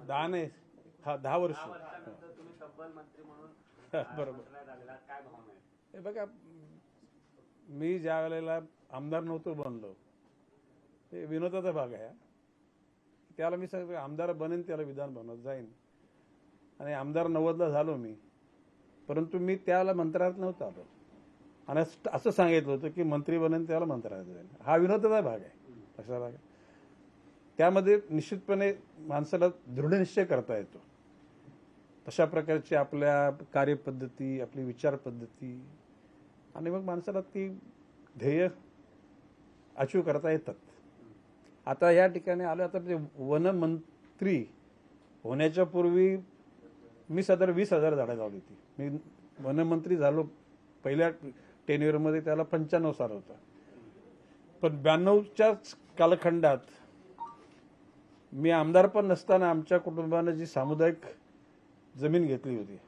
10 नाही, हा 10 वर्ष. तुम्ही तब्बल मंत्री म्हणून बरोबर. मंत्रालयात आलेला, काय भावना आहे? हे बघा, मी ज्या वेळेला आमदार नव्हतो बनलो, ते विनोदाचा भाग आहे. त्याला मी सांगितलं आमदार बनेन, त्याला विधान भवनात जाईन, आणि आमदार 90ला झालो मी. परंतु मी त्याला मंत्रालयात नव्हतं आलो, आणि असं सांगितलं होतं की मंत्री बनेन त्याला मंत्रालयात जाईन. हा विनोदाचा भाग आहे, असा भाग आहे. त्यामध्ये निश्चितपणे माणसाला दृढनिश्चय करता येतो. तशा प्रकारची आपल्या कार्यपद्धती, आपली विचार पद्धती, आणि मग माणसाला ती ध्येय अचीव करता येतात. आता या ठिकाणी आलं, आता वनमंत्री होण्याच्या पूर्वी मी साधारण 20,000 झाडं लावली होती. मी वनमंत्री झालो पहिल्या टेन्युअरमध्ये, त्याला 95 साल होता. पण 92च्याच कालखंडात मी आमदार पण नसताना आमच्या कुटुंबानं जी सामुदायिक जमीन घेतली होती,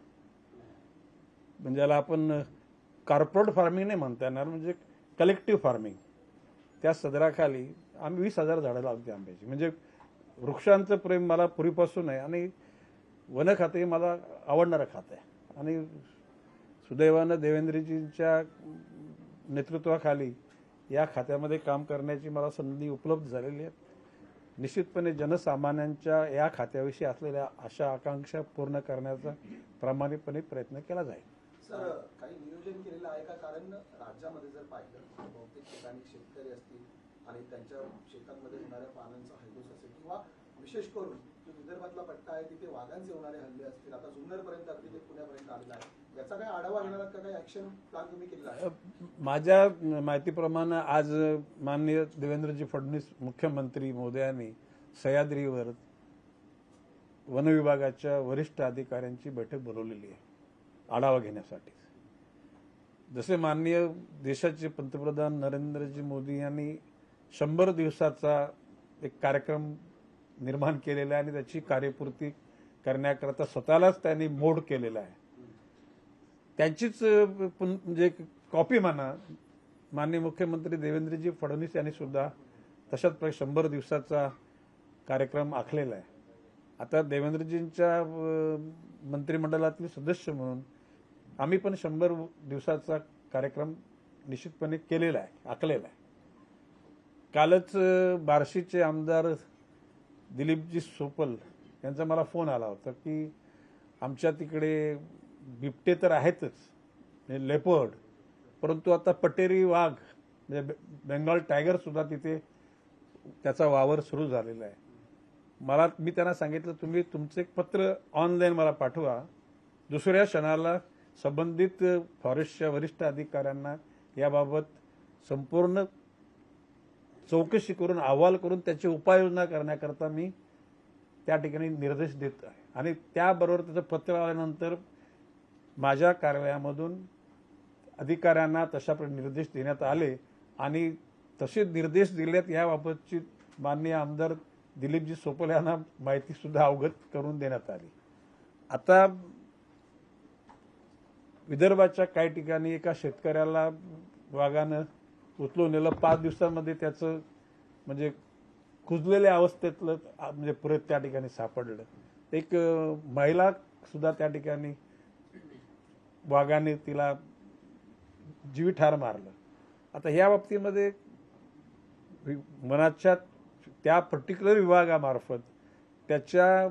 म्हणजे ज्याला आपण कॉर्पोरेट फार्मिंग नाही म्हणता येणार, म्हणजे कलेक्टिव्ह फार्मिंग, त्या सदराखाली आम्ही 20,000 झाडं लावली आंब्याची. म्हणजे वृक्षांचं प्रेम मला पूर्वीपासून आहे, आणि वन खाते मला आवडणारं खातं आहे. आणि सुदैवानं देवेंद्रजींच्या नेतृत्वाखाली या खात्यामध्ये काम करण्याची मला संधी उपलब्ध झालेली आहे. निश्चितपणे जनसामान्यांच्या या खात्याविषयी असलेल्या आशा आकांक्षा पूर्ण करण्याचा प्रामाणिकपणे प्रयत्न केला जाईल. सर, काही नियोजन केलेलं आहे का? कारण राज्यामध्ये जर पाहिलं तर बहुतेक ठिकाणी शेतकरी असतील आणि त्यांच्या शेतांमध्ये होणाऱ्या पानांचा हल्लोस असेल, किंवा विशेष करून जो विदर्भातला पट्टा आहे तिथे वाघांचे होणारे हल्ले असतील, आता जुन्नरपर्यंत अगदी ते पुण्यापर्यंत आलेला आहे. याचा काही आढावा घेणार का? काही ऍक्शन प्लॅन तुम्ही केलेला आहे? माझ्या माहितीप्रमाणे आज माननीय देवेंद्रजी फडणवीस मुख्यमंत्री महोदयांनी सह्याद्रीवर वन विभागाच्या वरिष्ठ अधिकाऱ्यांची बैठक बोलवलेली आहे आढावा घेण्यासाठी. जसे माननीय देशाचे पंतप्रधान नरेंद्रजी मोदी यांनी 100 दिवसाचा एक कार्यक्रम निर्माण केलेला आहे, आणि त्याची कार्यपूर्ती करण्याकरता स्वतःलाच त्यांनी मोड केलेला आहे. त्यांचीच म्हणजे कॉपी म्हणा, माननीय मुख्यमंत्री देवेंद्रजी फडणवीस यांनी सुद्धा तशाच 100 दिवसाचा कार्यक्रम आखलेला आहे. आता देवेंद्रजींच्या मंत्रिमंडळातील सदस्य म्हणून आम्ही पण 100 दिवसाचा कार्यक्रम निश्चितपणे केलेला आहे, आखलेला आहे. कालच बार्शीचे आमदार दिलीपजी सोपल यांचा मला फोन आला होता की आमच्या तिकडे बिबटे तर आहेतच, म्हणजे लेपर्ड, परंतु आता पटेरी वाघ म्हणजे बेंगॉल टायगर सुद्धा तिथे त्याचा वावर सुरू झालेला आहे. मी त्यांना सांगितलं, तुम्ही तुमचं एक पत्र ऑनलाईन मला पाठवा, दुसऱ्या क्षणाला संबंधित फॉरेस्टच्या वरिष्ठ अधिकाऱ्यांना याबाबत संपूर्ण चौकशी करून अहवाल करून त्याची उपाययोजना करण्याकरता मी त्या ठिकाणी निर्देश देत आहे. आणि त्याबरोबर त्याचं पत्र आल्यानंतर माझ्या कार्यालयामधून अधिकाऱ्यांना तशा निर्देश देण्यात आले, आणि तसे निर्देश दिलेत याबाबतची माननीय आमदार दिलीपजी सोपल यांना माहिती सुद्धा अवगत करून देण्यात आली. आता विदर्भाच्या काही ठिकाणी एका शेतकऱ्याला वाघानं उचलून नेलं. 5 दिवसांमध्ये त्याचं म्हणजे कुजलेल्या अवस्थेतलं म्हणजे परत त्या ठिकाणी सापडलं. एक महिला सुद्धा त्या ठिकाणी वाघाने तिला जीवितठार मारलं. आता ह्या बाबतीमध्ये वनाच्या त्या पर्टिक्युलर विभागामार्फत त्याच्या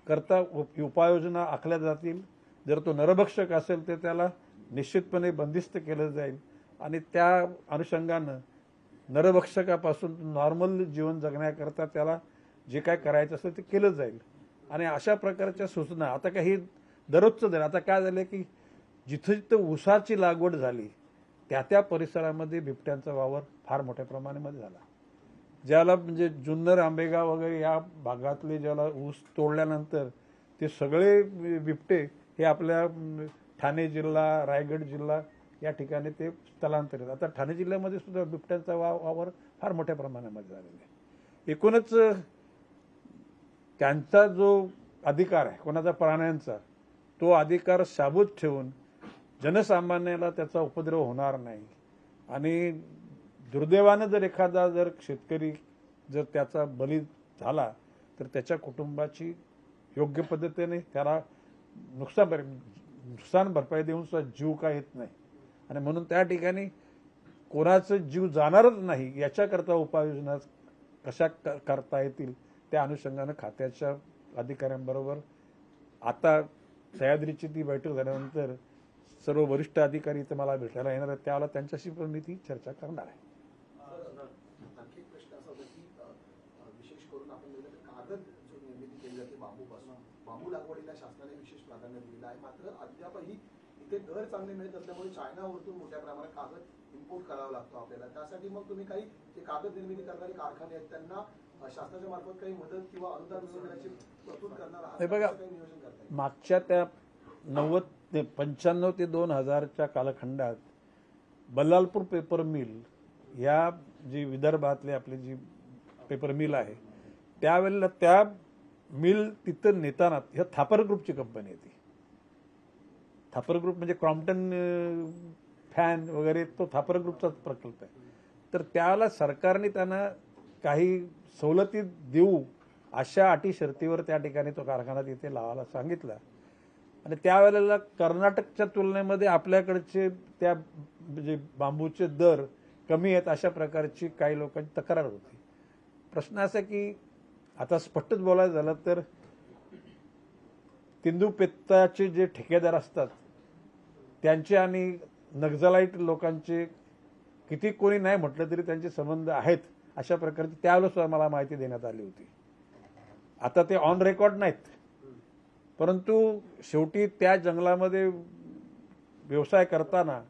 करता उपाययोजना आखल्या जातील. जर तो नरभक्षक असेल तर त्याला निश्चितपणे बंदिस्त केलं जाईल, आणि त्या अनुषंगानं नरभक्षकापासून नॉर्मल जीवन जगण्याकरता त्याला जे काय करायचं असेल ते केलं जाईल. आणि अशा प्रकारच्या सूचना आता काही दररोजचं झालं. आता काय झालं की जिथं जिथं ऊसाची लागवड झाली त्या परिसरामध्ये बिबट्यांचा वावर फार मोठ्या प्रमाणामध्ये झाला. ज्याला म्हणजे जुन्नर, आंबेगाव वगैरे या भागातले ज्याला ऊस तोडल्यानंतर ते सगळे बिबटे हे आपल्या ठाणे जिल्हा, रायगड जिल्हा या ठिकाणी ते स्थलांतरित. आता ठाणे जिल्ह्यामध्ये सुद्धा बिबट्यांचा वावर फार मोठ्या प्रमाणामध्ये झालेला आहे. एकूणच त्यांचा जो अधिकार आहे कोणाचा प्राण्यांचा, तो अधिकार शाबूत ठेवून जनसामान्याला त्याचा उपद्रव होणार नाही. आणि दुर्दैवानं जर एखादा शेतकरी जर त्याचा बळी झाला तर त्याच्या कुटुंबाची योग्य पद्धतीने त्याला नुकसान भरपाई देऊन सुद्धा जीव काय येत नाही. आणि म्हणून त्या ठिकाणी कोणाचं जीव जाणारच नाही याच्याकरता उपाययोजना कशा करता येतील त्या अनुषंगानं खात्याच्या अधिकाऱ्यांबरोबर आता सह्याद्रीची ती बैठक झाल्यानंतर सर्व वरिष्ठ अधिकारी इथं मला भेटायला येणार आहेत, त्यावेळेला त्यांच्याशी पण मी ती चर्चा करणार आहे. आणखी एक प्रश्न असा होता की विशेष करून आपण बघितलं तर कागद जो निर्मिती केली जाते बांबूपासून, बांबू लागवडीला शासनाने विशेष प्राधान्य दिलेलं आहे. मात्र अद्यापही इथे दर चांगले मिळत असल्यामुळे चायनावरून मोठ्या प्रमाणात कागद इम्पोर्ट करावा लागतो आपल्याला. त्यासाठी मग तुम्ही काही जे कागद निर्मिती करणारे कारखाने आहेत त्यांना शासनाच्या मार्फत काही मदत किंवा अनुदान मिळवण्याची तरतूद करणार आहात? हे बघा, काही नियोजन करताय? मागच्या त्या 95 ते 2000च्या कालखंडात बल्लालपूर पेपर मिल या जी विदर्भातली आपली जी पेपर मिल आहे त्यावेळेला त्या मिल तिथं नेताना ह्या थापर ग्रुपची कंपनी आहे. ती थापर ग्रुप म्हणजे क्रॉम्प्टन फॅन वगैरे तो थापर ग्रुपचाच प्रकल्प आहे. तर त्यावेळेला सरकारने त्यांना काही सवलती देऊ अशा अटी शर्तीवर त्या ठिकाणी तो कारखाना तिथे लावायला सांगितला. आणि त्यावेळेला कर्नाटकच्या तुलनेमध्ये आपल्याकडचे त्या म्हणजे बांबूचे दर कमी आहेत अशा प्रकारची काही लोकांची तक्रार होती. प्रश्न असा की आता स्पष्टच बोलायचं झालं तर तेंदूपेत्ताचे जे ठेकेदार असतात त्यांचे आणि नक्झलाईट लोकांचे किती कोणी नाही म्हटलं तरी त्यांचे संबंध आहेत अशा प्रकारची त्यावेळेला सुद्धा मला माहिती देण्यात आली होती. आता ते ऑन रेकॉर्ड नाहीत, परंतु शेवटी त्या जंगलामध्ये व्यवसाय करताना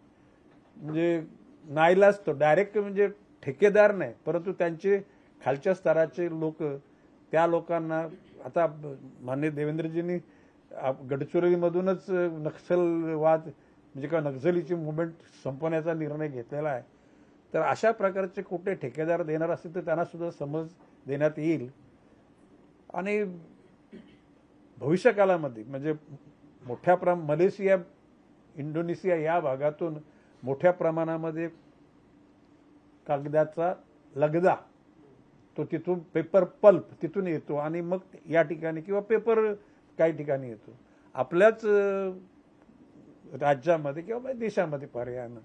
म्हणजे नाईलाज तो डायरेक्ट म्हणजे ठेकेदार नाही, परंतु त्यांचे खालच्या स्तराचे लोक त्या लोकांना आता माननीय देवेंद्रजींनी गडचिरोलीमधूनच नक्षलवाद म्हणजे का नक्सलीची मुवमेंट संपवण्याचा निर्णय घेतलेला आहे. तर अशा प्रकारचे कुठे ठेकेदार देणार असतील तर त्यांना सुद्धा समज देण्यात येईल. आणि भविष्यकालामध्ये म्हणजे मोठ्या मलेशिया इंडोनेशिया या भागातून मोठ्या प्रमाणामध्ये कागदाचा लगदा तो तिथून पेपर पल्प तिथून येतो आणि मग या ठिकाणी किंवा पेपर काही ठिकाणी येतो. आपल्याच राज्यामध्ये किंवा देशामध्ये पर्यायानं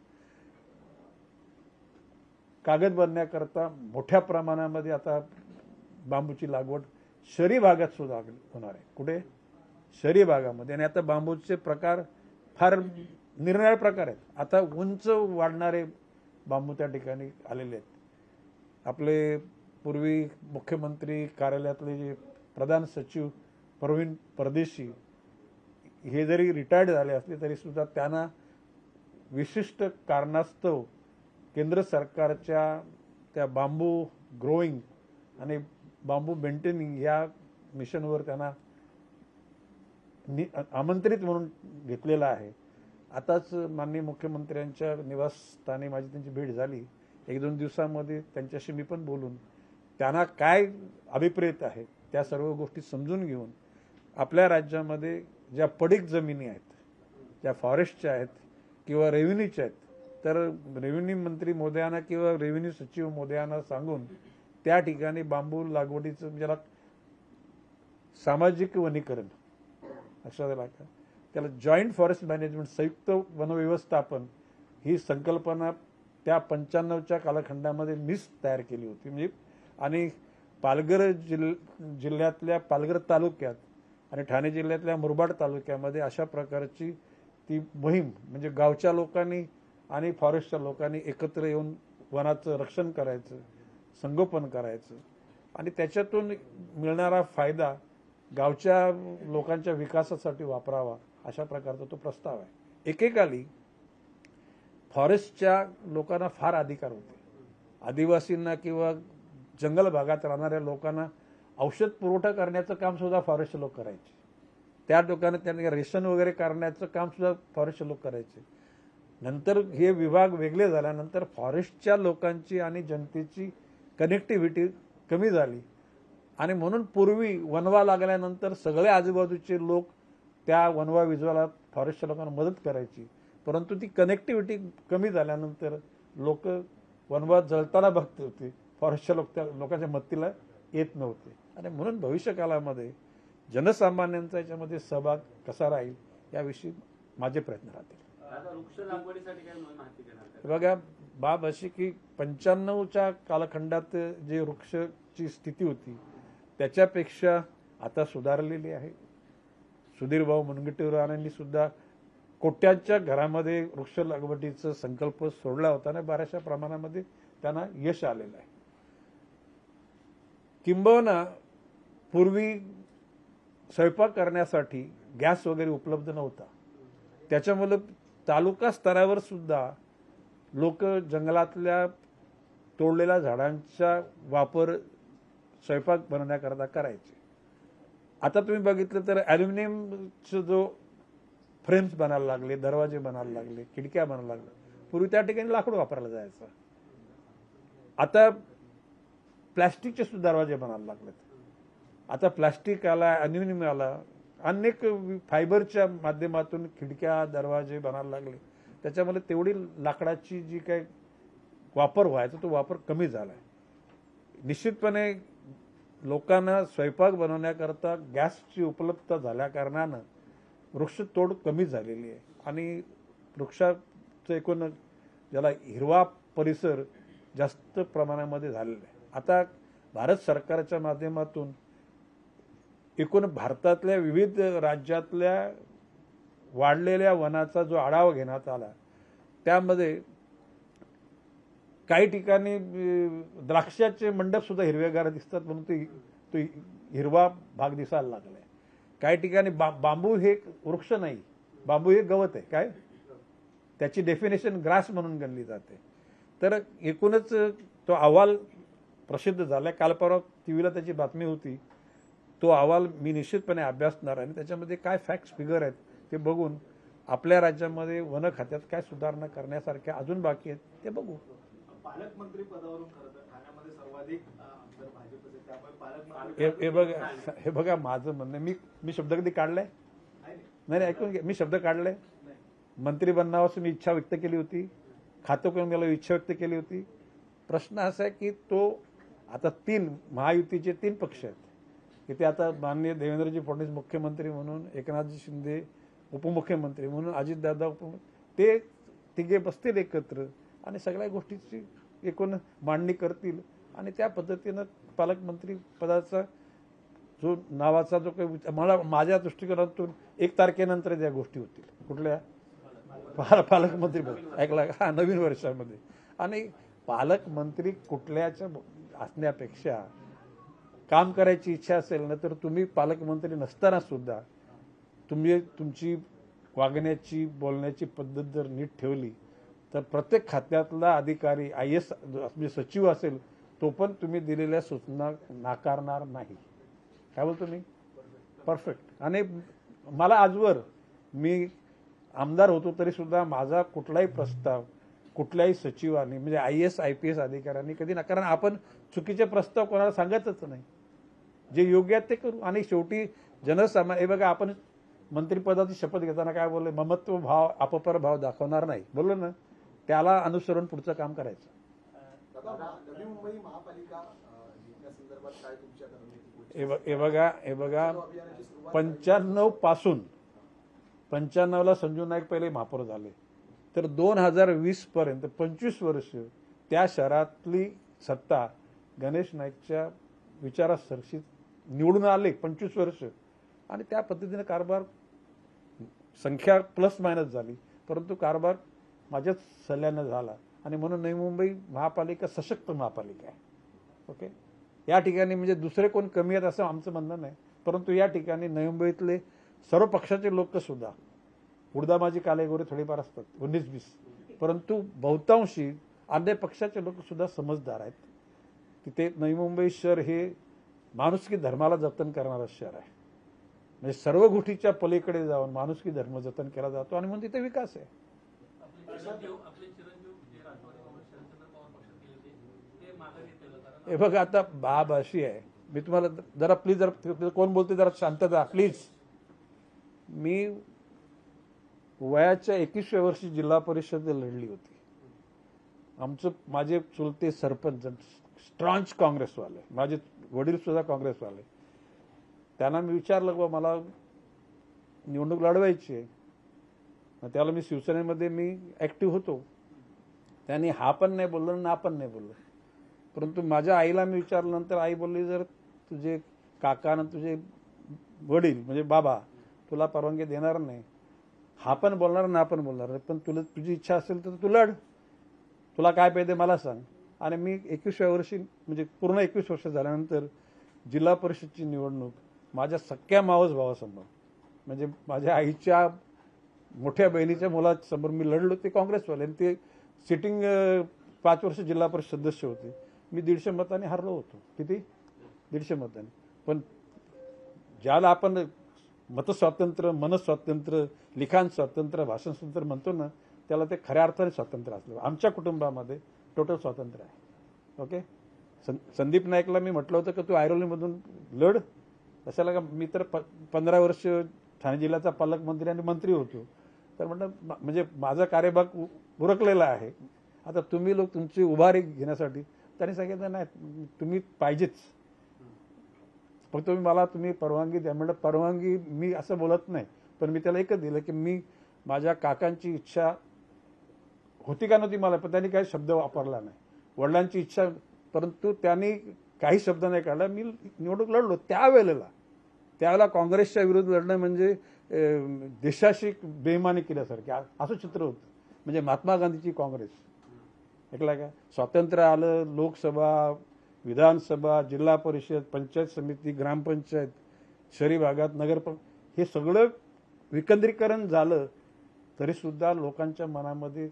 कागद बनण्याकरता मोठ्या प्रमाणामध्ये आता बांबूची लागवड शहरी भागात सुद्धा होणार आहे. कुठे? शहरी भागामध्ये. आणि आता बांबूचे प्रकार फार निरनिराळे प्रकार आहेत. आता उंच वाढणारे बांबू त्या ठिकाणी आलेले आहेत. आपले पूर्वी मुख्यमंत्री कार्यालयातले जे प्रधान सचिव प्रवीण परदेशी हे जरी रिटायर्ड झाले असले तरी सुद्धा त्यांना विशिष्ट कारणास्तव केंद्र सरकारच्या त्या बांबू ग्रोईंग आणि बांबू मेंटेनिंग या मिशनवर त्यांना आमंत्रित म्हणून घेतलेलं आहे. आताच माननीय मुख्यमंत्र्यांच्या निवासस्थानी माझी त्यांची भेट झाली. 1-2 दिवसांमध्ये त्यांच्याशी मी पण बोलून त्यांना काय अभिप्रेत आहे त्या सर्व गोष्टी समजून घेऊन आपल्या राज्यामध्ये ज्या पडीक जमिनी आहेत, ज्या फॉरेस्टच्या आहेत किंवा रेव्हेन्यूच्या आहेत, तर रेव्हेन्यू मंत्री मोदयांना किंवा रेव्हेन्यू सचिव मोदयांना सांगून त्या ठिकाणी बांबू लागवडीचं ज्याला सामाजिक वनीकरण अशा त्याला जॉईंट फॉरेस्ट मॅनेजमेंट संयुक्त वनव्यवस्थापन ही संकल्पना त्या 95च्या कालखंडामध्ये मीच तयार केली होती. म्हणजे आणि पालघर जिल्ह्यातल्या पालघर तालुक्यात आणि ठाणे जिल्ह्यातल्या मुरबाड तालुक्यामध्ये अशा प्रकारची ती मोहीम म्हणजे गावच्या लोकांनी आणि फॉरेस्टच्या लोकांनी एकत्र येऊन वनाचं रक्षण करायचं, संगोपन करायचं आणि त्याच्यातून मिळणारा फायदा गावच्या लोकांच्या विकासासाठी वापरावा अशा प्रकारचा तो प्रस्ताव आहे. एकेकाली फॉरेस्टच्या लोकांना फार अधिकार होते. आदिवासींना किंवा जंगल भागात राहणाऱ्या लोकांना औषध पुरवठा करण्याचं काम सुद्धा फॉरेस्टचे लोक करायचे. त्या लोकांना त्यांनी रेशन वगैरे करण्याचं काम सुद्धा फॉरेस्टचे लोक करायचे. नंतर हे विभाग वेगळे झाल्यानंतर फॉरेस्टच्या लोकांची आणि जनतेची कनेक्टिव्हिटी कमी झाली आणि म्हणून पूर्वी वनवा लागल्यानंतर सगळे आजूबाजूचे लोक त्या वनवा विजवाला फॉरेस्टच्या लोकांना मदत करायची. परंतु ती कनेक्टिव्हिटी कमी झाल्यानंतर लोक वनवा जळताना बघत होते, फॉरेस्टच्या लोकांच्या मदतीला येत नव्हते. आणि म्हणून भविष्यकालामध्ये जनसामान्यांचा याच्यामध्ये सहभाग कसा राहील याविषयी माझे प्रयत्न राहतील. आता वृक्ष लागवडीसाठी काय माहिती देणार का? बघा, बाब अशी की 95च्या कालखंडात जे वृक्षची स्थिती होती त्याच्यापेक्षा आता सुधारलेली आहे. सुधीर भाऊ मुनगंटीवारांनी सुद्धा कोट्यांच्या घरामध्ये वृक्ष लागवडीचा संकल्प सोडला होता आणि बऱ्याचशा प्रमाणामध्ये त्यांना यश आलेलं आहे. किंबहुना पूर्वी स्वयंपाक करण्यासाठी गॅस वगैरे उपलब्ध नव्हता. त्याच्यामुळे तालुका स्तरावर सुद्धा लोक जंगलातल्या तोडलेल्या झाडांचा वापर स्वयंपाक बनवण्याकरता करायचे. आता तुम्ही बघितलं तर ॲल्युमिनियमचं जो फ्रेम्स बनायला लागले, दरवाजे बनायला लागले, खिडक्या बनायला लागल्या. पूर्वी त्या ठिकाणी लाकूड वापरलं जायचं. आता प्लॅस्टिकचे सुद्धा दरवाजे बनायला लागलेत. आता प्लॅस्टिक आला, ॲल्युमिनियम आला, अनेक फायबरच्या माध्यमातून खिडक्या दरवाजे बनायला लागले. त्याच्यामुळे तेवढी लाकडाची जी काही वापर व्हायचा तो वापर कमी झाला आहे. निश्चितपणे लोकांना स्वयंपाक बनवण्याकरता गॅसची उपलब्धता झाल्या कारणानं वृक्षतोड कमी झालेली आहे आणि वृक्षाचं एकूण ज्याला हिरवा परिसर जास्त प्रमाणामध्ये झालेला आहे. आता भारत सरकारच्या माध्यमातून एकूण भारतातल्या विविध राज्यातल्या वाढलेल्या वनाचा जो आढावा घेण्यात आला त्यामध्ये काही ठिकाणी द्राक्षाचे मंडप सुद्धा हिरवेगार दिसतात म्हणून तो हिरवा भाग दिसायला लागलाय. काही ठिकाणी बांबू हे वृक्ष नाही, बांबू हे गवत आहे. काय त्याची डेफिनेशन ग्रास म्हणून गणली जाते. तर एकूणच तो अहवाल प्रसिद्ध झालाय. काल परवा टीव्हीला त्याची बातमी होती. तो अहवाल मी निश्चितपणे अभ्यासणार आणि त्याच्यामध्ये काय फॅक्ट्स फिगर आहेत ते बघून आपल्या राज्यामध्ये वन खात्यात काय सुधारणा करण्यासारख्या अजून बाकी आहेत ते बघू. पालकमंत्री पदावरून खरं तर ठाण्यामध्ये सर्वाधिक आमदार भाजपचे, त्यामुळे पालकमंत्री हे बघा माझं म्हणणं, मी शब्द कधी काढलाय? नाही, ऐकून घ्या. मी शब्द काढलाय. मंत्री बनण्यापासून मी इच्छा व्यक्त केली होती, खातं करून मला इच्छा व्यक्त केली होती. प्रश्न असा आहे की तो आता महायुतीचे 3 पक्ष आहेत की ते आता माननीय देवेंद्रजी फडणवीस मुख्यमंत्री म्हणून, एकनाथजी शिंदे उपमुख्यमंत्री म्हणून, अजितदादा ते तिघे बसतील एकत्र आणि सगळ्या गोष्टीची एकूण मांडणी करतील आणि त्या पद्धतीनं पालकमंत्री पदाचा जो नावाचा जो काही माझ्या दृष्टिकोनातून 1 तारखेनंतर त्या गोष्टी होतील. कुठल्या? पालकमंत्री पद ऐकला का? नवीन वर्षामध्ये. आणि पालकमंत्री कुठल्याच्या असण्यापेक्षा काम करायची इच्छा असेल ना तर तुम्ही पालकमंत्री नसताना सुद्धा तुमची वागण्याची बोलण्याची पद्धत जर नीट ठेवली तर प्रत्येक खात्यातला अधिकारी IAS म्हणजे सचिव असेल तो पण तुम्ही दिलेल्या सूचना नाकारणार नाही. काय बोलतो मी? परफेक्ट. आणि मला आजवर मी आमदार होतो तरी सुद्धा माझा कुठलाही प्रस्ताव कुठल्याही सचिवांनी म्हणजे IAS IPS अधिकाऱ्यांनी कधी ना, कारण आपण चुकीचे प्रस्ताव कोणाला सांगतच नाही. जे योग्य आहे ते करू. आणि शेवटी हे बघा, आपण मंत्रिपदाची शपथ घेताना काय बोलले? ममत्व भाव अपपर भाव दाखवणार नाही बोललो ना, त्याला अनुसरून पुढचं काम करायचं. नवी मुंबई महापालिका जिंकण्यासंदर्भात काय तुमच्या हे बघा 95 पासून 95ला संजू नाईक पहिले महापौर झाले तर 2020 पर्यंत 25 वर्ष त्या शहरातली सत्ता गणेश नाईकच्या विचारासरशी निवडून आले. 25 वर्ष आणि त्या पद्धतीने कारभार संख्या प्लस मायनस झाली परंतु कारभार माझ्याच सल्ल्यानं झाला आणि म्हणून नवी मुंबई महापालिका सशक्त महापालिका आहे. ओके, या ठिकाणी म्हणजे दुसरे कोण कमी आहेत असं आमचं म्हणणं नाही, परंतु या ठिकाणी नवी मुंबईतले सर्व पक्षाचे लोक सुद्धा उडदामाजी कालेगोरे थोडीफार असतात 19-20, परंतु बहुतांशी अन्य पक्षाचे लोक सुद्धा समजदार आहेत. तिथे नवी मुंबई शहर हे माणुसकी धर्माला जतन करणारं शहर आहे. म्हणजे सर्व गोष्टीच्या पलीकडे जाऊन माणुसकी धर्म जतन केला जातो आणि म्हणून तिथे विकास आहे. हे बघा, आता बाब अशी आहे, मी तुम्हाला जरा प्लीज जरा कोण बोलते जरा शांतता प्लीज. मी वयाच्या 21व्या वर्षी जिल्हा परिषद लढली होती. माझे चुलते सरपंच स्ट्रॉंच काँग्रेसवाले, माझे वडील सुद्धा काँग्रेसवाले. त्यांना मी विचारलं बा मला निवडणूक लढवायची आहे. मग त्याला मी शिवसेनेमध्ये मी ऍक्टिव्ह होतो. त्यांनी हा पण नाही बोललं ना पण नाही बोललं. परंतु माझ्या आईला मी विचारल्यानंतर आई बोलली जर तुझे काका आणि तुझे वडील म्हणजे बाबा तुला परवानगी देणार नाही, हा पण बोलणार ना पण बोलणार नाही, पण तुला तुझी इच्छा असेल तर तू लढ, तुला काय पाहिजे मला सांग. आणि मी 21व्या वर्षी म्हणजे पूर्ण 21 वर्ष झाल्यानंतर जिल्हा परिषदची निवडणूक माझ्या सख्या मावस भावासमोर म्हणजे माझ्या आईच्या मोठ्या बहिणीच्या मुलासमोर मी लढलो. ते काँग्रेसवाले आणि ते सिटिंग 5 वर्ष जिल्हा परिषद सदस्य होते. मी 150 मतांनी हरलो होतो. किती? 150 मतांनी. पण ज्याला आपण मतस्वातंत्र्य, मनस्वातंत्र्य, लिखाण स्वातंत्र्य, भाषण स्वातंत्र्य म्हणतो ना, त्याला ते खऱ्या अर्थाने स्वातंत्र्य असलं. आमच्या कुटुंबामध्ये टोटल स्वातंत्र्य आहे. ओके. संदीप नाईकला मी म्हटलं होतं की तू ऐरोलीमधून लढ. कशाला का मी तर 15 वर्ष ठाणे जिल्ह्याचा पालकमंत्री आणि मंत्री होतो. तर म्हटलं म्हणजे माझा कार्यभाग उरकलेला आहे. आता तुम्ही लोक तुमची उभारी घेण्यासाठी त्यांनी सांगितलं नाही तुम्ही पाहिजेच, फक्त तुम्ही परवानगी द्या. म्हटलं परवानगी मी असं बोलत नाही, पण मी त्याला एकच दिलं की मी माझ्या काकांची इच्छा होती का नव्हती मला, पण त्यांनी काही शब्द वापरला नाही. वडिलांची इच्छा, परंतु त्यांनी काही शब्द नाही काढला. मी निवडणूक लढलो त्यावेळेला काँग्रेसच्या विरुद्ध लढणं म्हणजे देशाशी बेईमानी केल्यासारखे असं चित्र होतं. म्हणजे महात्मा गांधीची काँग्रेस ऐकला का. स्वातंत्र्य आलं, लोकसभा, विधानसभा, जिल्हा परिषद, पंचायत समिती, ग्रामपंचायत, शहरी भागात हे सगळं विकेंद्रीकरण झालं, तरी सुद्धा लोकांच्या मनामध्ये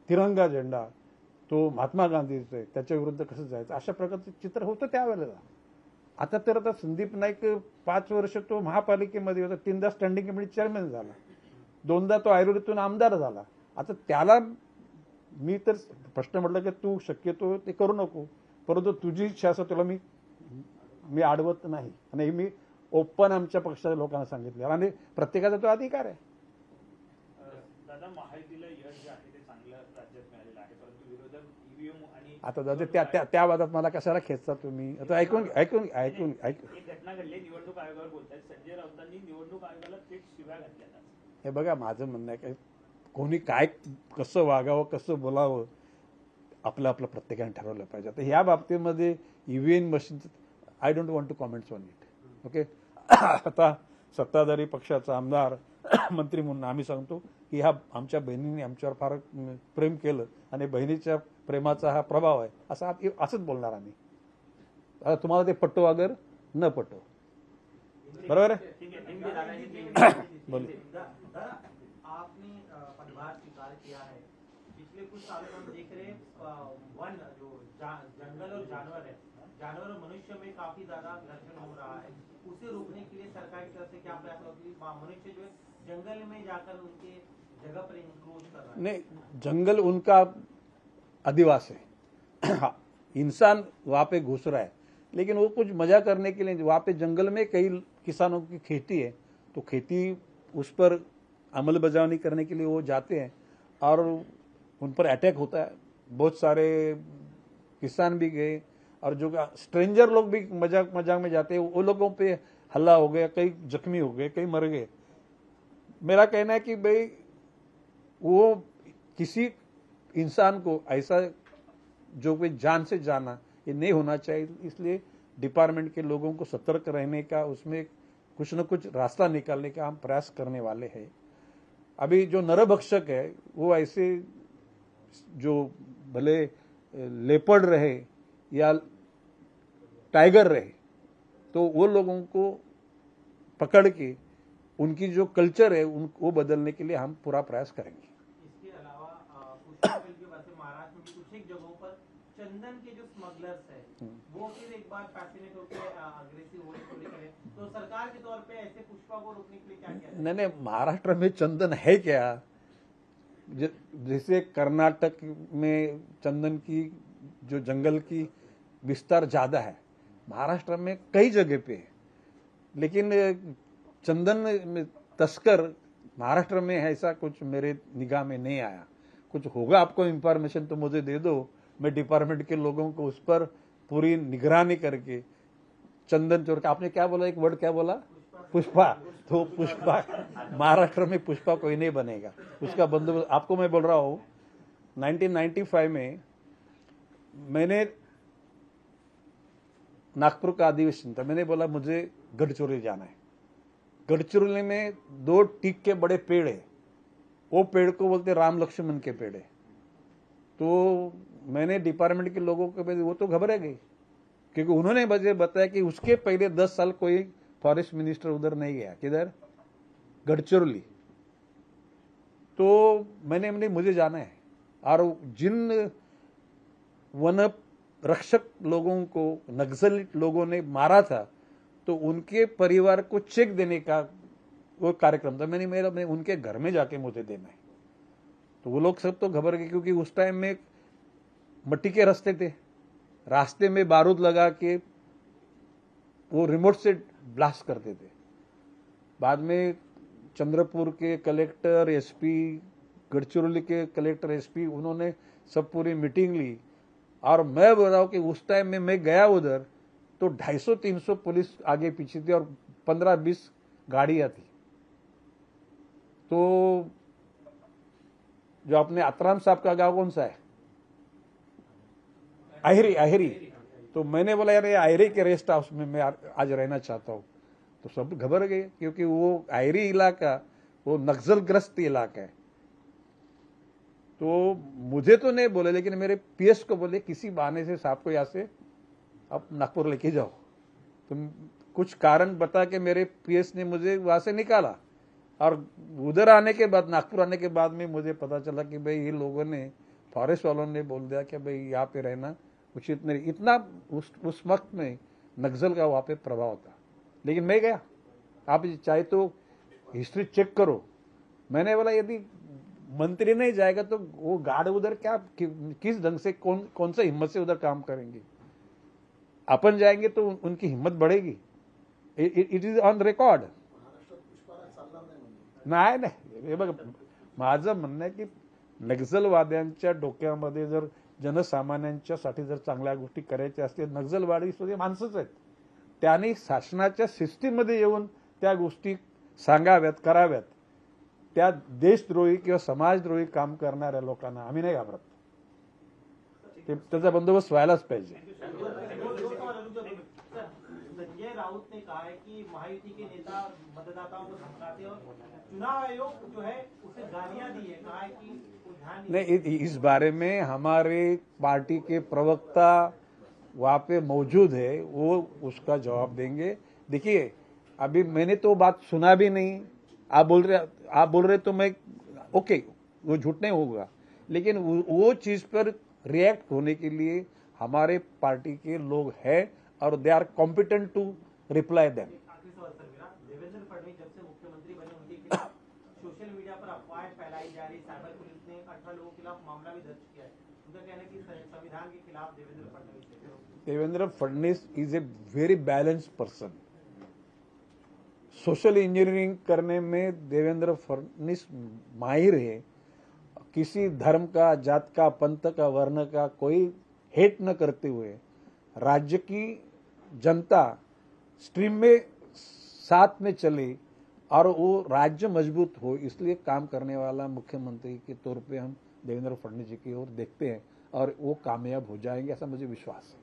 तिरंगा झेंडा तो महात्मा गांधीचा आहे, त्याच्या विरुद्ध कसं जायचं अशा प्रकारचं चित्र होतं त्यावेळेला. आता संदीप नाईक 5 वर्ष तो महापालिकेमध्ये होता, 3दा स्टँडिंग कमिटी चेअरमॅन झाला, 2दा तो ऐरोलीतून आमदार झाला. आता त्याला मी तर प्रश्न म्हटलं की तू शक्यतो ते करू नको, परंतु तुझी इच्छा असं तुला मी अडवत नाही. आणि मी ओपन आमच्या पक्षाच्या लोकांना सांगितलं आणि प्रत्येकाचा तो अधिकार आहे. दादा महायुतीला यश जे आहे ते चांगलं राज्यात मिळालेलं आहे, परंतु विरोधक ईव्हीएम आणि आता दादा त्या वादात मला कशाला खेचता तुम्ही. आता ऐकून एक घटना घडली, निवडणूक आयोगावर बोलतायत. संजय राऊतांनी निवडणूक आयोगाला थेट शिव्या घातल्या. हे बघा माझं म्हणणं आहे की कोणी काय कसं वागावं कसं बोलावं आपलं प्रत्येकाने ठरवलं पाहिजे. आता ह्या बाबतीमध्ये EVM machine I don't want to comments on it. Okay. आता सत्ताधारी पक्षाचा आमदार मंत्री म्हणून आम्ही सांगतो की ह्या आमच्या बहिणीने आमच्यावर फार प्रेम केलं आणि बहिणीच्या प्रेमाचा हा प्रभाव आहे असंच बोलणार आम्ही. आता तुम्हाला ते पटो अगर न पटो. बरोबर आहे. बोलिए. आपने पदभार स्वीकार किया है. पिछले कुछ सालों में हम देख रहे वन जो जंगल और जानवर और मनुष्य में काफी ज्यादा घर्षण हो रहा है. उसे रोकने के लिए सरकार की तरफ से क्या प्रयास होगा? मनुष्य जो है जंगल में जाकर उनके जगह पर इंक्रोच कर रहा है. नहीं, जंगल उनका अधिवास है. इंसान वहां पे घुस रहा है, लेकिन वो कुछ मजा करने के लिए वहां पे जंगल में कई किसानों की खेती है, तो खेती उस पर अमल बजावनी करने के लिए वो जाते हैं और उन पर अटैक होता है. बहुत सारे किसान भी गए और जो स्ट्रेंजर लोग भी मजाक में जाते हैं, वो लोगों पे हल्ला हो गया, कई जख्मी हो गए, कई मर गए. मेरा कहना है कि भाई वो किसी इंसान को ऐसा जो कोई जान से जाना ये नहीं होना चाहिए. इसलिए डिपार्टमेंट के लोगों को सतर्क रहने का, उसमें कुछ न कुछ रास्ता निकालने का हम प्रयास करने वाले हैं. अभी जो नरभक्षक है वो ऐसे जो भले लेपर्ड रहे या टाइगर रहे, तो वो लोगों को पकड़ के उनकी जो कल्चर है उनको बदलने के लिए हम पूरा प्रयास करेंगे. इसके अलावा पुष्कर के वैसे महाराष्ट्र में कुछ एक जगहों पर चंदन के जो स्मगलर्स है वो फिर एक बार पैसिनेट होकर अग्रेसिव होने को लेकर है. तो सरकार के तौर पे ऐसे पुष्पा को रोकने के लिए क्या किया? नहीं, महाराष्ट्र में चंदन है क्या? जैसे कर्नाटक में चंदन की जो जंगल की विस्तार ज्यादा है, महाराष्ट्र में कई जगह पे है, लेकिन चंदन तस्कर महाराष्ट्र में ऐसा कुछ मेरे निगाह में नहीं आया. कुछ होगा आपको इंफॉर्मेशन तो मुझे दे दो, मैं डिपार्टमेंट के लोगों को उस पर पूरी निगरानी करके चंदन चोर का, आपने क्या बोला, एक वर्ड क्या बोला, पुष्पा, तो पुष्पा महाराष्ट्र में पुष्पा कोई नहीं बनेगा, उसका बंदोबस्त आपको मैं बोल रहा हूं। 1995 में मैंने नागपुर का अधिवेशन था, मैंने बोला मुझे गढ़चिरौली जाना है। गढ़चिरौली में 2 टीक के बड़े पेड़ है, वो पेड़ को बोलते राम लक्ष्मण के पेड़ है। तो मैंने डिपार्टमेंट के लोगों को, वो तो घबरा गए, क्योंकि उन्होंने मुझे बताया कि उसके पहले 10 साल कोई फॉरेस्ट मिनिस्टर उधर नहीं गया, किधर, गढ़चिरौली। तो मैंने मुझे जाना है, और जिन वन रक्षक लोगों को नक्सली लोगों ने मारा था, तो उनके परिवार को चेक देने का वो कार्यक्रम था। मैं उनके घर में जाके मुझे देना है। तो वो लोग सब तो घबर गए, क्योंकि उस टाइम में मट्टी के रास्ते थे, रास्ते में बारूद लगा के वो रिमोट से ब्लास्ट करते थे। बाद में चंद्रपुर के कलेक्टर, एसपी, गढ़चिरौली के कलेक्टर, एसपी, उन्होंने सब पूरी मीटिंग ली। और मैं बोल रहा हूं कि उस टाइम में मैं गया उधर तो 250-300 पुलिस आगे पीछे थी और 15-20 गाड़ियां थी। तो जो अपने आतराम साहब का गांव कौन सा है, आहिरी। तो मैंने बोला यार ये आहिरी के रेस्ट हाउस में मैं आज रहना चाहता हूं। तो सब घबर गए, क्योंकि वो आहिरी इलाका वो नक्सलग्रस्त इलाका है। तो मुझे तो नहीं बोले, लेकिन मेरे पीएस को बोले किसी बहाने से साहब को यहाँ से आप नागपुर लेके जाओ। तो कुछ कारण बता के मेरे पीएस ने मुझे वहां से निकाला। और उधर आने के बाद, नागपुर आने के बाद में मुझे पता चला कि भाई ये लोगों ने, फॉरेस्ट वालों ने बोल दिया कि भाई यहाँ पे रहना उचित नहीं। इतना उस वक्त में नक्सल का वहां पे प्रभाव था। लेकिन मैं गया, आप चाहे तो हिस्ट्री चेक करो। मैंने बोला यदि मंत्री नहीं जाएगा तो वो गार्ड उधर क्या, किस ढंग से, कौन सा हिम्मत से उधर काम करेंगे। अपन जाएंगे तो उनकी हिम्मत बढ़ेगी। It is on record. नाही हे बघ, माझं म्हणणं आहे की नक्सलवाद्यांच्या डोक्यामध्ये जर जनसामान्यांच्यासाठी जर चांगल्या गोष्टी करायच्या असतील, नक्सलवादी सुद्धा माणसंच आहेत, त्यांनी शासनाच्या सिस्टीममध्ये येऊन त्या गोष्टी सांगाव्यात, कराव्यात। त्या देशद्रोही किंवा समाजद्रोही काम करणाऱ्या लोकांना आम्ही नाही घाबरत, त्याचा बंदोबस्त व्हायलाच पाहिजे। संजय राउत ने कहा है कि महायुति के नेता मतदाताओं को धमकाते और चुनाव आयोग जो है उसे गालियां दी है, कहा है कि नहीं, इस बारे में हमारे पार्टी के प्रवक्ता वहां पे मौजूद है, वो उसका जवाब देंगे। देखिए अभी मैंने तो बात सुना भी नहीं, आप बोल रहे तो मैं ओके, वो झूठ नहीं होगा, लेकिन वो चीज पर रिएक्ट होने के लिए हमारे पार्टी के लोग हैं और they are competent to reply them. आखिरी सवाल सर मेरा, देवेंद्र फडणवीस जब से मुख्यमंत्री बने उनके खिलाफ सोशल मीडिया पर अफवाहें फैलाई जा रही, साइबर पुलिस ने 18 लोगों के खिलाफ मामला भी दर्ज किया है। उनका कहना है कि संविधान के खिलाफ Devendra Fadnavis. Devendra Fadnavis is a very balanced person. Social engineering करने में देवेंद्र फडणवीस माहिर है। किसी धर्म का, जात का, पंथ का, वर्ण का कोई हेट न करते हुए राज्य की जनता स्ट्रीम में साथ में चले और वो राज्य मजबूत हो, इसलिए काम करने वाला मुख्यमंत्री के तौर पे हम देवेंद्र फडणवीस जी की ओर देखते हैं और वो कामयाब हो जाएंगे, ऐसा मुझे विश्वास है।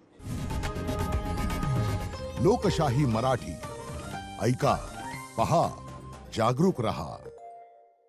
लोकशाही मराठी, ऐका, पहा, जागरूक रहा।